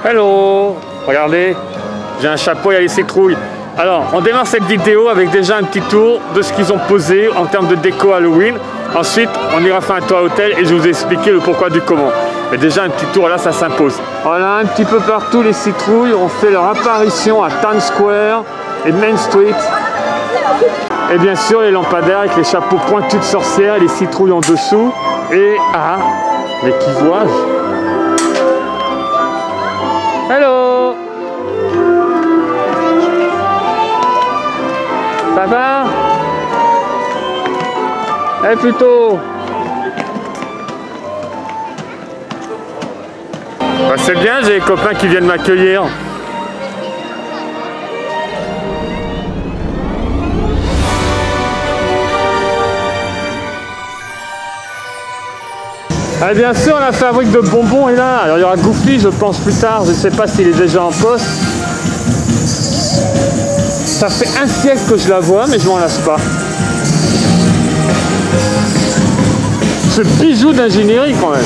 Hello, regardez, j'ai un chapeau, il y a les citrouilles. Alors, on démarre cette vidéo avec déjà un petit tour de ce qu'ils ont posé en termes de déco Halloween. Ensuite, on ira faire un tour à l'hôtel et je vous ai expliqué le pourquoi du comment. Mais déjà, un petit tour là, ça s'impose. Voilà, un petit peu partout, les citrouilles ont fait leur apparition à Times Square et Main Street. Et bien sûr, les lampadaires avec les chapeaux pointus de sorcières et les citrouilles en dessous. Et, ah, mais qui vois-je? Hello! Ça va? Eh plutôt! Bah, c'est bien, j'ai des copains qui viennent m'accueillir. Ah, bien sûr, la fabrique de bonbons est là. Alors il y aura Goofy, je pense, plus tard. Je ne sais pas s'il est déjà en poste. Ça fait un siècle que je la vois, mais je m'en lasse pas. Ce bijou d'ingénierie quand même.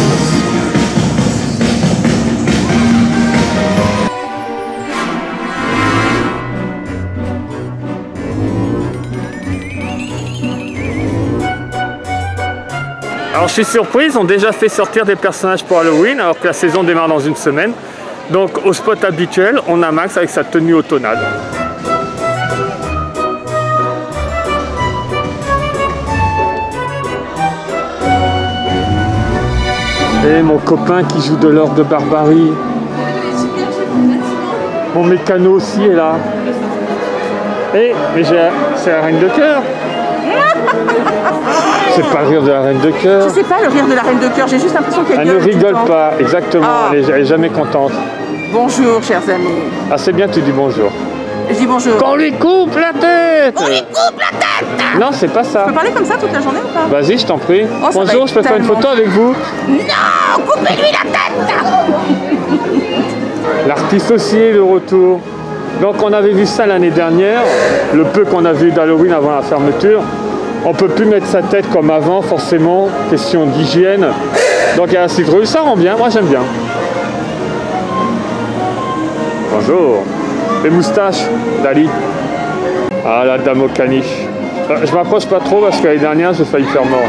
Alors je suis surprise, ils ont déjà fait sortir des personnages pour Halloween alors que la saison démarre dans une semaine. Donc au spot habituel, on a Max avec sa tenue automnale. Et mon copain qui joue de l'orgue de barbarie. Mon mécano aussi est là. Et c'est la reine de cœur. C'est pas le rire de la reine de cœur. Je sais pas le rire de la reine de cœur, j'ai juste l'impression qu'elle ne rigole pas, exactement, ah. Elle est jamais contente. Bonjour chers amis. Ah c'est bien, tu dis bonjour. Je dis bonjour. Qu'on lui coupe la tête. On lui coupe la tête. Non, c'est pas ça. Tu peux parler comme ça toute la journée ou pas? Vas-y, je t'en prie. Oh, bonjour, je peux faire une photo avec vous? Non, coupez-lui la tête. L'artiste aussi est de retour. Donc on avait vu ça l'année dernière, le peu qu'on a vu d'Halloween avant la fermeture. On peut plus mettre sa tête comme avant, forcément, question d'hygiène. Donc il y a la citrouille, ça rend bien, moi j'aime bien. Bonjour. Les moustaches, Dali. Ah, la dame au caniche. Je m'approche pas trop parce que l'année dernière, j'ai failli faire mort.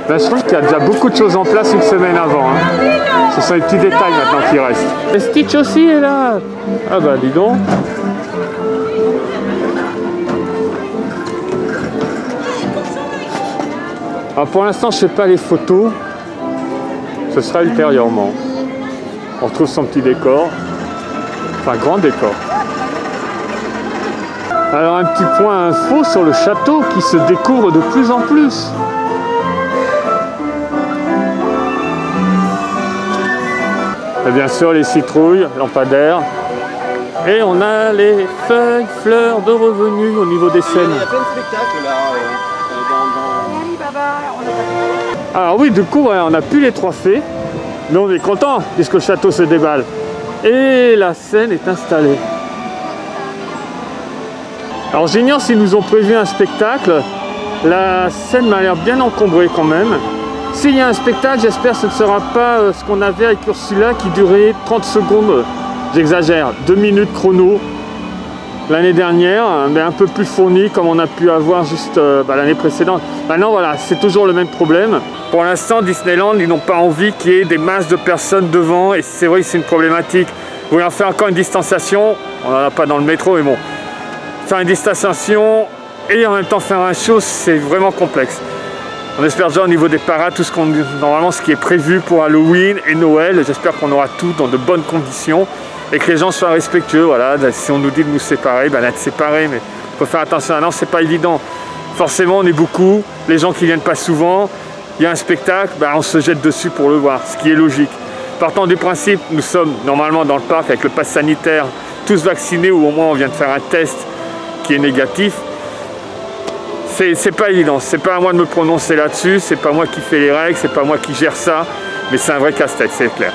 Ben, je trouve qu'il y a déjà beaucoup de choses en place une semaine avant. Hein. Ce sont les petits détails maintenant qui restent. Et Stitch aussi est là. Ah bah dis donc. Alors pour l'instant, je ne fais pas les photos. Ce sera ultérieurement. On retrouve son petit décor. Enfin, grand décor. Alors un petit point info sur le château qui se découvre de plus en plus. Et bien sûr les citrouilles, lampadaires. Et on a les feuilles, fleurs de revenus au niveau des scènes. Il y a plein de spectacles là. Alors oui, du coup, ouais, on n'a plus les trois fées. Mais on est content puisque le château se déballe. Et la scène est installée. Alors j'ignore s'ils nous ont prévu un spectacle. La scène m'a l'air bien encombrée quand même. S'il y a un spectacle, j'espère que ce ne sera pas ce qu'on avait avec Ursula qui durait 30 secondes. J'exagère, 2 minutes chrono. L'année dernière, mais un peu plus fourni comme on a pu avoir juste l'année précédente. Maintenant voilà, c'est toujours le même problème. Pour l'instant, Disneyland, ils n'ont pas envie qu'il y ait des masses de personnes devant et c'est vrai que c'est une problématique. Vous voulez en faire encore une distanciation, on n'en a pas dans le métro, mais bon. Faire une distanciation et en même temps faire un show, c'est vraiment complexe. On espère déjà au niveau des parades, tout normalement ce qui est prévu pour Halloween et Noël, j'espère qu'on aura tout dans de bonnes conditions. Et que les gens soient respectueux, voilà, si on nous dit de nous séparer, ben d'être séparés, mais il faut faire attention, non, c'est pas évident. Forcément, on est beaucoup, les gens qui viennent pas souvent, il y a un spectacle, ben on se jette dessus pour le voir, ce qui est logique. Partant du principe, nous sommes normalement dans le parc avec le pass sanitaire, tous vaccinés ou au moins on vient de faire un test qui est négatif. C'est pas évident, c'est pas à moi de me prononcer là-dessus, c'est pas moi qui fais les règles, c'est pas moi qui gère ça, mais c'est un vrai casse-tête, c'est clair.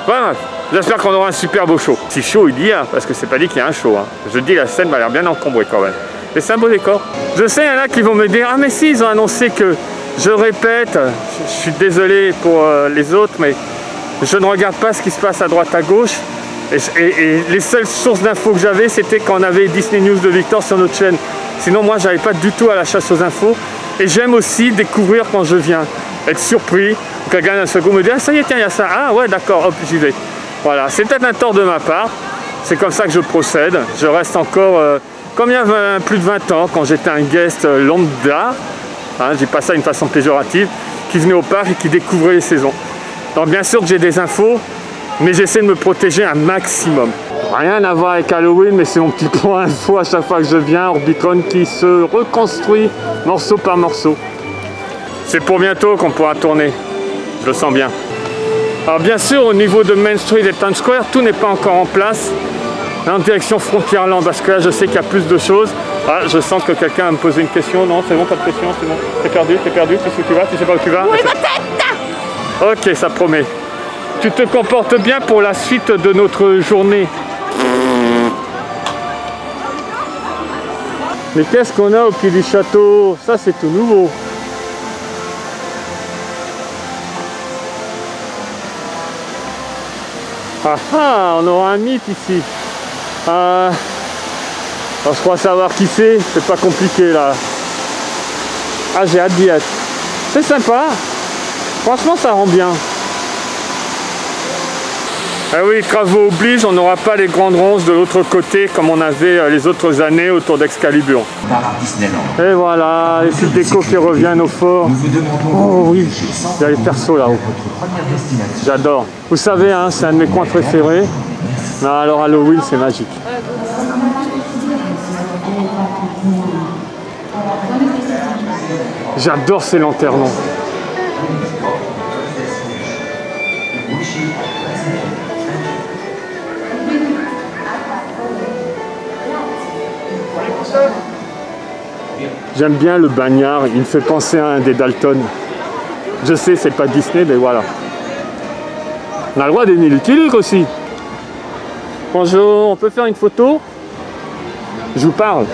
Voilà, j'espère qu'on aura un super beau show. Si show il y a, parce que c'est pas dit qu'il y a un show, hein. Je dis la scène m'a l'air bien encombrée quand même. Mais c'est un beau décor. Je sais, il y en a qui vont me dire, ah mais si, ils ont annoncé que, je répète, je suis désolé pour les autres, mais je ne regarde pas ce qui se passe à droite à gauche. Et les seules sources d'infos que j'avais, c'était quand on avait Disney News de Victor sur notre chaîne. Sinon, moi, j'avais pas du tout à la chasse aux infos. Et j'aime aussi découvrir quand je viens, être surpris. Quelqu'un d'un second me dit, ah ça y est, tiens, il y a ça. Ah ouais, d'accord, hop, j'y vais. Voilà, c'est peut-être un tort de ma part. C'est comme ça que je procède. Je reste encore, comme il y a plus de 20 ans, quand j'étais un guest lambda, hein, je dis pas ça d'une façon péjorative, qui venait au parc et qui découvrait les saisons. Donc bien sûr que j'ai des infos, mais j'essaie de me protéger un maximum. Rien à voir avec Halloween, mais c'est mon petit point info à chaque fois que je viens. Orbitron qui se reconstruit morceau par morceau. C'est pour bientôt qu'on pourra tourner, je le sens bien. Alors bien sûr, au niveau de Main Street et Times Square, tout n'est pas encore en place. En direction Frontierland, parce que là je sais qu'il y a plus de choses. Ah, je sens que quelqu'un va me poser une question. Non, c'est bon, pas de question, c'est bon. T'es perdu, tu sais où tu vas, tu sais pas où tu vas. Oui, ma tête. Ok, ça promet. Tu te comportes bien pour la suite de notre journée. Mais qu'est-ce qu'on a au pied du château? Ça, c'est tout nouveau. Ah ah, on aura un mythe ici. Alors, je crois savoir qui c'est pas compliqué là. Ah, j'ai hâte d'y être. C'est sympa. Franchement, ça rend bien. Ah oui, travaux oblige, on n'aura pas les grandes ronces de l'autre côté comme on avait les autres années autour d'Excalibur. Et voilà, les petites décos qui reviennent au fort. Oh oui, il y a les persos là-haut. J'adore. Vous savez, hein, c'est un de mes coins préférés. Alors Halloween, c'est magique. J'adore ces lanternons. J'aime bien le bagnard, il me fait penser à un des Dalton. Je sais, c'est pas Disney, mais voilà. On a le droit d'aimer Lucky Luke aussi. Bonjour, on peut faire une photo? Je vous parle.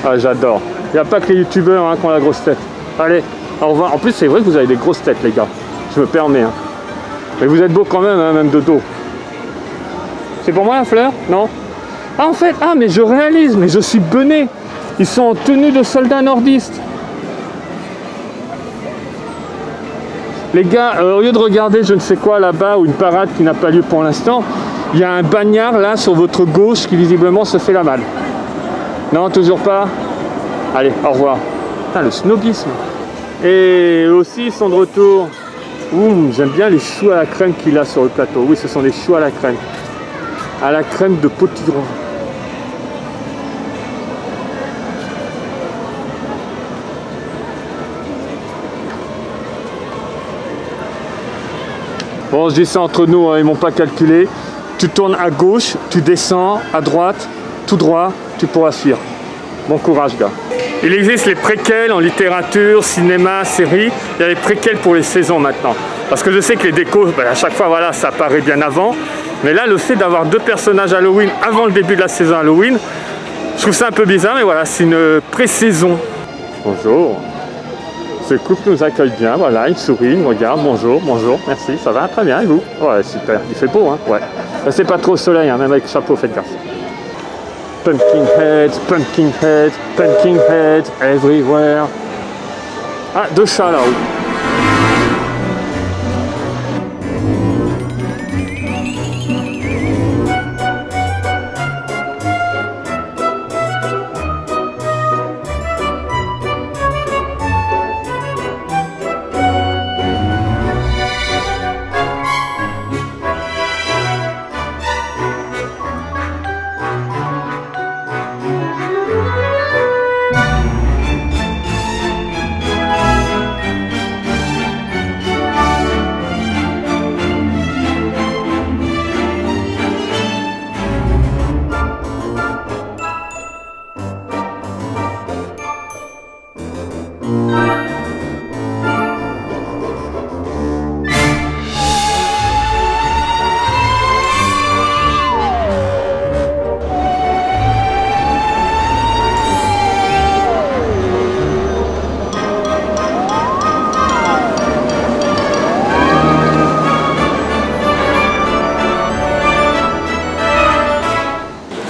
Ah, j'adore. Il n'y a pas que les youtubeurs hein, qui ont la grosse tête. Allez, au revoir. En plus, c'est vrai que vous avez des grosses têtes, les gars. Je me permets. Hein. Mais vous êtes beaux quand même, hein, même de dos. C'est pour moi la fleur? Non? Ah en fait, ah mais je réalise, mais je suis bené. Ils sont en tenue de soldats nordistes. Les gars, au lieu de regarder je ne sais quoi là-bas ou une parade qui n'a pas lieu pour l'instant, il y a un bagnard là sur votre gauche qui visiblement se fait la malle. Non, toujours pas? Allez, au revoir. Putain, le snobisme. Et eux aussi ils sont de retour. Ouh, j'aime bien les choux à la crème qu'il a sur le plateau. Oui, ce sont des choux à la crème. À la crème de potiron. Bon, je dis ça entre nous, hein, ils m'ont pas calculé. Tu tournes à gauche, tu descends à droite, tout droit, tu pourras suivre. Bon courage, gars. Il existe les préquels en littérature, cinéma, série. Il y a les préquels pour les saisons maintenant. Parce que je sais que les décos, ben, à chaque fois, voilà, ça apparaît bien avant. Mais là, le fait d'avoir deux personnages Halloween avant le début de la saison Halloween, je trouve ça un peu bizarre, mais voilà, c'est une pré-saison. Bonjour. Ce couple nous accueille bien, voilà, il sourit, il me regarde, bonjour, bonjour, merci, ça va, très bien, et vous? Ouais, super, il fait beau, hein, ouais. C'est pas trop soleil, hein, même avec le chapeau, faites gaffe. Pumpkin heads everywhere. Ah, deux chats là-haut.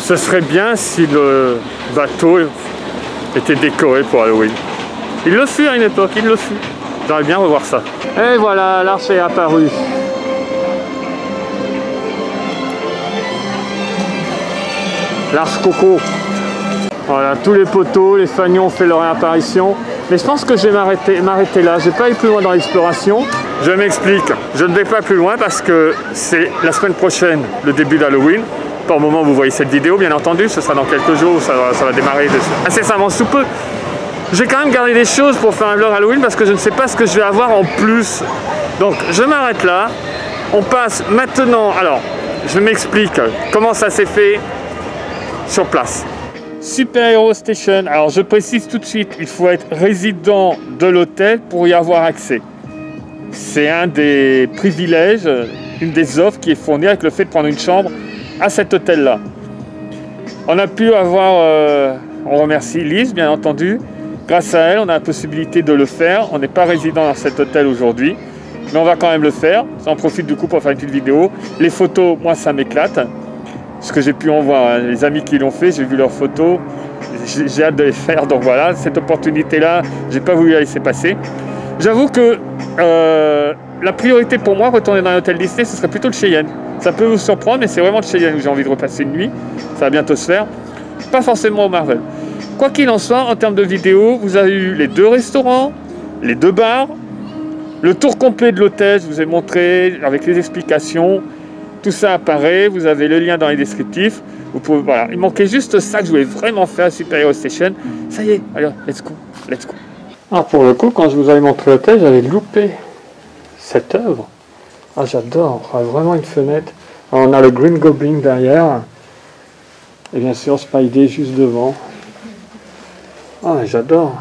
Ce serait bien si le bateau était décoré pour Halloween. Il le fut à une époque, il le fut. J'aimerais bien revoir ça. Et voilà, l'arche est apparue. L'arche Coco. Voilà, tous les poteaux, les fanions ont fait leur réapparition. Mais je pense que je vais m'arrêter là. Je n'ai pas eu plus loin dans l'exploration. Je m'explique. Je ne vais pas plus loin parce que c'est la semaine prochaine, le début d'Halloween. Par le moment où vous voyez cette vidéo, bien entendu, ce sera dans quelques jours, ça va démarrer incessamment sous peu. J'ai quand même gardé des choses pour faire un vlog Halloween parce que je ne sais pas ce que je vais avoir en plus. Donc je m'arrête là. On passe maintenant. Alors, je m'explique comment ça s'est fait sur place. Super Hero Station. Alors je précise tout de suite, il faut être résident de l'hôtel pour y avoir accès. C'est un des privilèges, une des offres qui est fournie avec le fait de prendre une chambre à cet hôtel-là. On a pu avoir, on remercie Lise bien entendu, grâce à elle on a la possibilité de le faire. On n'est pas résident dans cet hôtel aujourd'hui, mais on va quand même le faire. J'en profite du coup pour faire une petite vidéo. Les photos, moi ça m'éclate. Ce que j'ai pu en voir, les amis qui l'ont fait, j'ai vu leurs photos, j'ai hâte de les faire, donc voilà, cette opportunité-là, j'ai pas voulu la laisser passer. J'avoue que la priorité pour moi, retourner dans un hôtel Disney, ce serait plutôt le Cheyenne. Ça peut vous surprendre, mais c'est vraiment le Cheyenne où j'ai envie de repasser une nuit, ça va bientôt se faire, pas forcément au Marvel. Quoi qu'il en soit, en termes de vidéo, vous avez eu les 2 restaurants, les 2 bars, le tour complet de l'hôtel, je vous ai montré avec les explications. Tout ça apparaît, vous avez le lien dans les descriptifs. Vous pouvez, voilà. Il manquait juste ça que je voulais vraiment faire à Super Hero Station. Ça y est, allez, let's go, let's go. Alors pour le coup, quand je vous avais montré l'hôtel, j'avais loupé cette œuvre. Ah j'adore, vraiment une fenêtre. Alors, on a le Green Goblin derrière. Et bien sûr Spidey juste devant. Ah j'adore.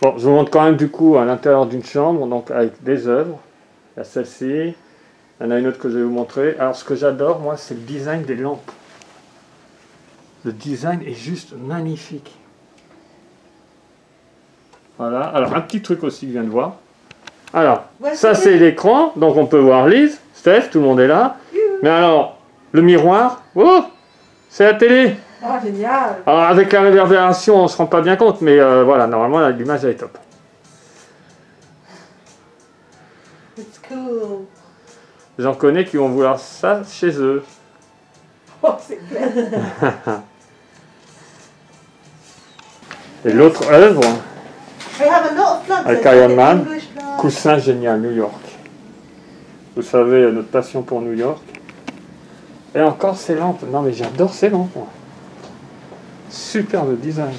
Bon, je vous montre quand même du coup à l'intérieur d'une chambre, donc avec des œuvres. Il y a celle-ci, il y en a une autre que je vais vous montrer. Alors ce que j'adore, moi, c'est le design des lampes. Le design est juste magnifique. Voilà, alors un petit truc aussi que je viens de voir. Alors, ça c'est l'écran, donc on peut voir Lise, Steph, tout le monde est là. Mais alors, le miroir, oh, c'est la télé. Oh, génial! Alors avec la réverbération, on ne se rend pas bien compte, mais voilà, normalement l'image elle est top. It's cool. J'en connais qui vont vouloir ça chez eux. Oh, c'est clair. Et l'autre œuvre, I have a lot of plants. avec like Iron Man, English plants. coussin génial, New York. Vous savez, notre passion pour New York. Et encore ces lampes, non mais j'adore ces lampes. Moi. Superbe design.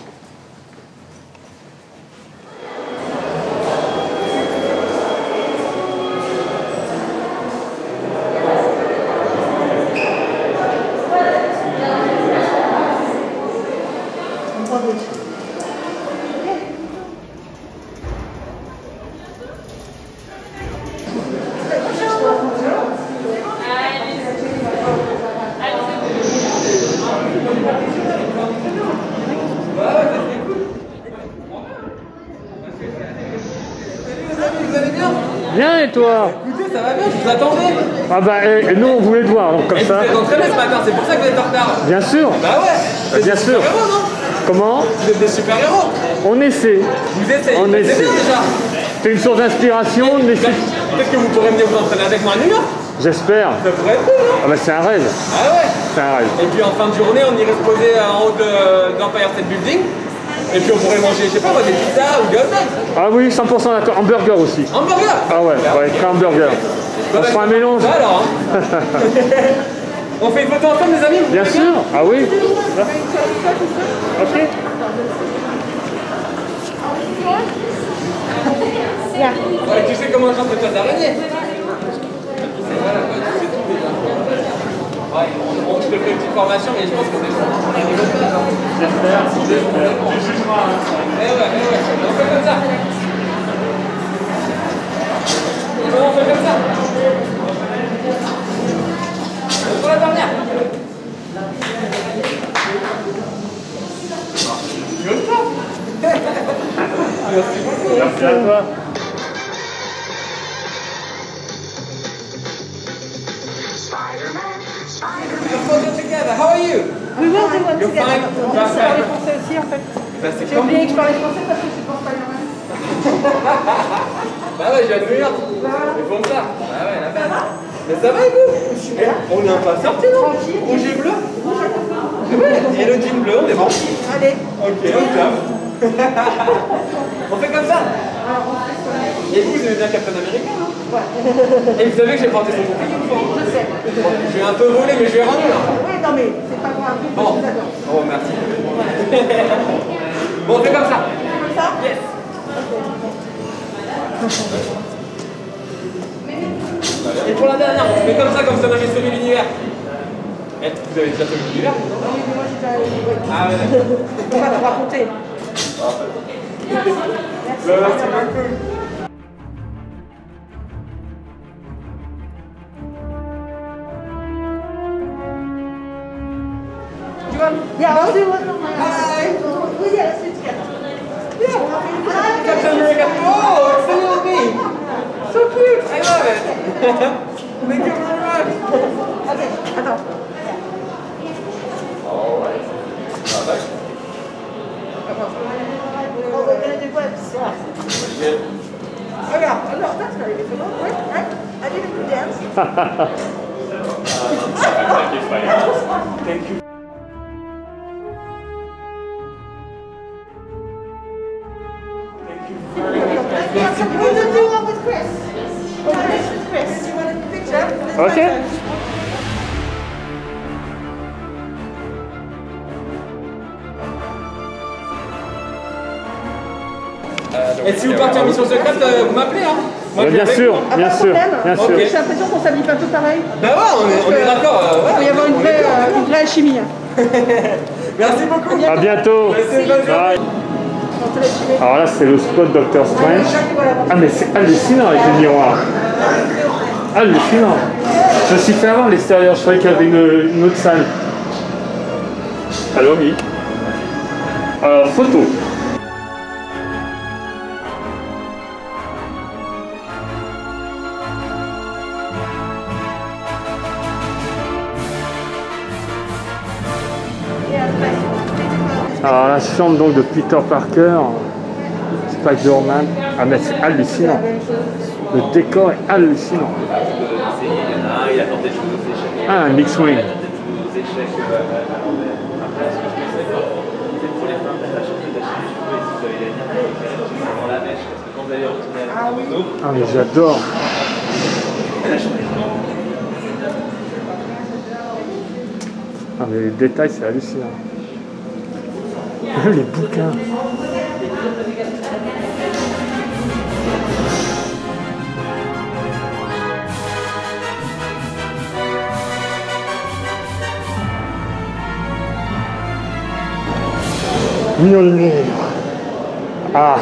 Bien et toi? Écoutez, ça va bien, je vous attendais. Ah bah et nous on voulait te voir, donc comme Et ça. vous êtes entraînés ce matin, c'est pour ça que vous êtes en retard. Bien sûr. Bah ouais. Bien sûr. Super-héros, non? Comment? Vous êtes des super-héros. On essaie. Vous essayez. On C'est essaie. bien déjà. C'est une source d'inspiration, mais Peut-être que vous pourrez venir vous entraîner avec moi à New York. j'espère. Ça pourrait être cool, non? Ah bah c'est un rêve. Ah ouais. C'est un rêve. Et puis en fin de journée, on irait se poser en haut de l'Empire State Building. Et puis on pourrait manger, je sais pas, des pizzas ou des hot dogs. Ah oui, 100% d'accord. Hamburger aussi. Hamburger. Ah ouais, ouais, qu'un hamburger. On fera un mélange. Ça alors, hein. On fait une photo ensemble, les amis? Bien sûr. Ah oui. Ok. Ouais, tu sais comment on chante le toit d'araignée? Ouais, je te fais une petite formation, mais je pense que c'est bon. J'espère. Tu jugeras. Eh ouais, on fait comme ça. On fait comme ça. Pour la dernière. Merci à toi. together. How are you? We will do one You're together. fine. On va se parler français aussi en fait. Bah, c'est J'ai oublié que je parlais français parce que je supporte pas bien. Bah ouais, je viens de New York. C'est pour ça. Ah ouais, la base. Mais ça va et vous? Super. On est un peu sorti, non? Tranquille. Rouge et bleu? Et le jean bleu, on est bon. Allez. Ok, on tape. On fait comme ça. Et vous aimez bien Captain America, hein? Ouais. Et vous savez que j'ai porté son bouclier une fois. Je sais. Je vais un peu voler, mais je vais rendre là. Oui, non mais c'est pas grave. Bon. Je l'adore. Oh, merci. Bon, on fait comme ça. Comme ça? Yes. Et pour la dernière, on fait comme ça on avait sauvé l'univers. Eh, vous avez déjà sauvé l'univers? Ah oui, mais moi j'ai déjà... Oui. Ah ouais, d'accord. On va te raconter. Merci beaucoup. Do you want? Yeah, I'll do one on my own. Well, yeah, let's do it together. Yeah. Captain America. Oh, it's a little me. So cute. I love it. Thank you very much. Okay, attends. Alright. Oh, we're gonna do webs. Good. Oh yeah, oh, no, that's very difficult. Right? I didn't dance. Thank you. We're gonna do one with Chris. With Chris. You want a picture? Ok. Et si vous partez en mission secrète, vous m'appelez, hein? Moi, je Bien vais sûr, avec vous. bien sûr, bien sûr. Ok. J'ai l'impression qu'on s'habille pas tous pareil. Bah ouais, on est d'accord. Il peut y avoir une vraie alchimie. Merci beaucoup. À bientôt. Bye. On te laisse filer. Alors là, c'est le spot Doctor Strange. Ah, mais c'est hallucinant avec les miroirs. Hallucinant. Je me suis fait avoir l'extérieur, je croyais qu'il y avait une autre salle. Alors oui. Alors, photo. Alors la chambre donc de Peter Parker, Spider-Man, ah mais c'est hallucinant. Le décor est hallucinant. Il a tenté de jouer aux échecs. Ah, un X-Wing. Il a tenté de jouer aux échecs. Après, ce que je pensais pas, c'est pour les fins, la chance de lâcher les cheveux et si vous avez gagné, dans la mèche, parce que quand vous allez retourner à la moto, Ah mais j'adore. Ah mais les détails c'est hallucinant. Les bouquins. Mjolnir. Ah.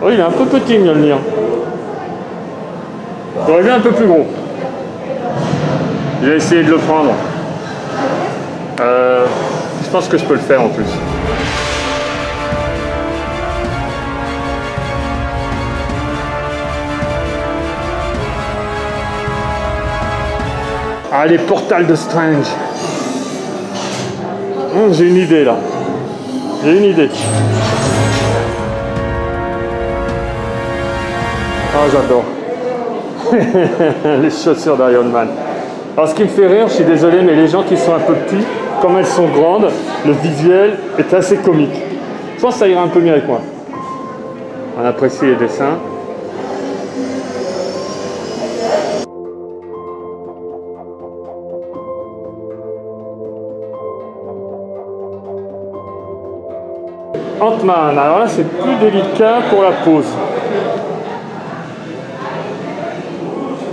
Oh, il est un peu petit, Mjolnir. J'aurais bien un peu plus gros. Je vais essayer de le prendre. Je pense que je peux le faire en plus. Ah, les portals de Strange. J'ai une idée là. J'ai une idée. Ah, j'adore. Les chaussures d'Iron Man. Alors, ce qui me fait rire, je suis désolé, mais les gens qui sont un peu petits, comme elles sont grandes, le visuel est assez comique. Je pense que ça ira un peu mieux avec moi. On apprécie les dessins. Ant-Man, alors là c'est plus délicat pour la pose.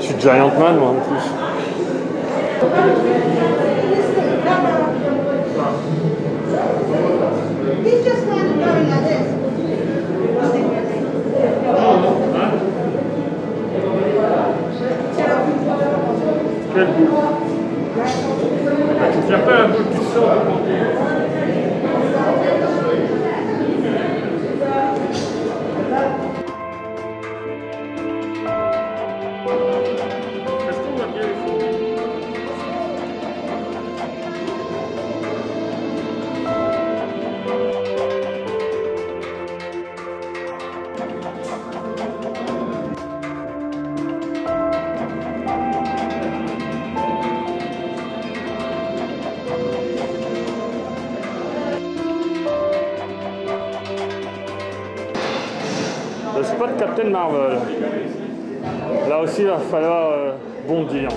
Je suis Giant Man moi en plus. He's just kind of going like this. Quel goût. Tu tiens pas un peu plus fort devant toi. Est-ce qu'on va bien les photos? Le spot Captain Marvel. Là aussi, il va falloir bondir.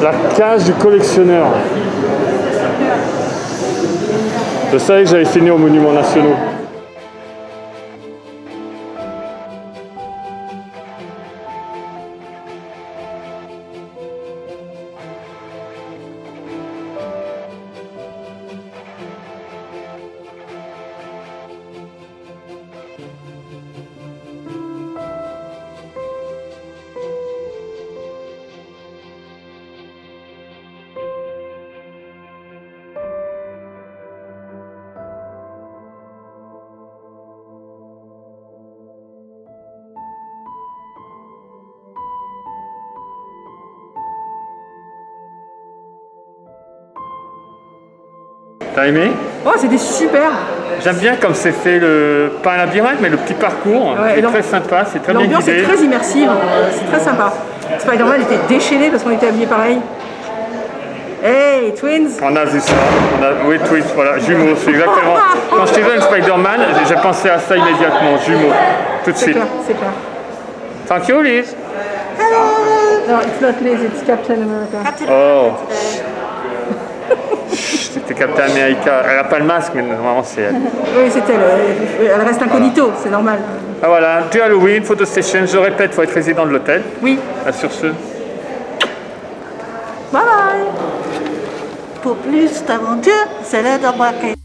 La cage du collectionneur. Je savais que j'avais fini aux Monuments Nationaux. T'as aimé? Oh, c'était super. J'aime bien comme c'est fait, pas un labyrinthe, mais le petit parcours. Ouais, c'est très sympa, c'est très bien guidé. L'ambiance est très immersive, c'est très sympa. Spider-Man était déchaîné parce qu'on était habillés pareil. Hey, twins! On a vu ça, oui, twins, voilà, jumeaux, c'est exactement. Quand je t'ai vu avec Spider-Man, j'ai pensé à ça immédiatement, jumeaux, tout de C'est suite. clair, c'est clair. Thank you, Liz. Non, it's not Liz, it's Captain America. Oh. C'était Captain America. Elle n'a pas le masque, mais normalement c'est elle. Oui, c'est elle. Elle reste incognito, c'est normal. Ah voilà, du Halloween, photo station, je répète, il faut être résident de l'hôtel. Oui. Ah, sur ce. Bye bye! Pour plus d'aventures, c'est l'heure d'embarquer.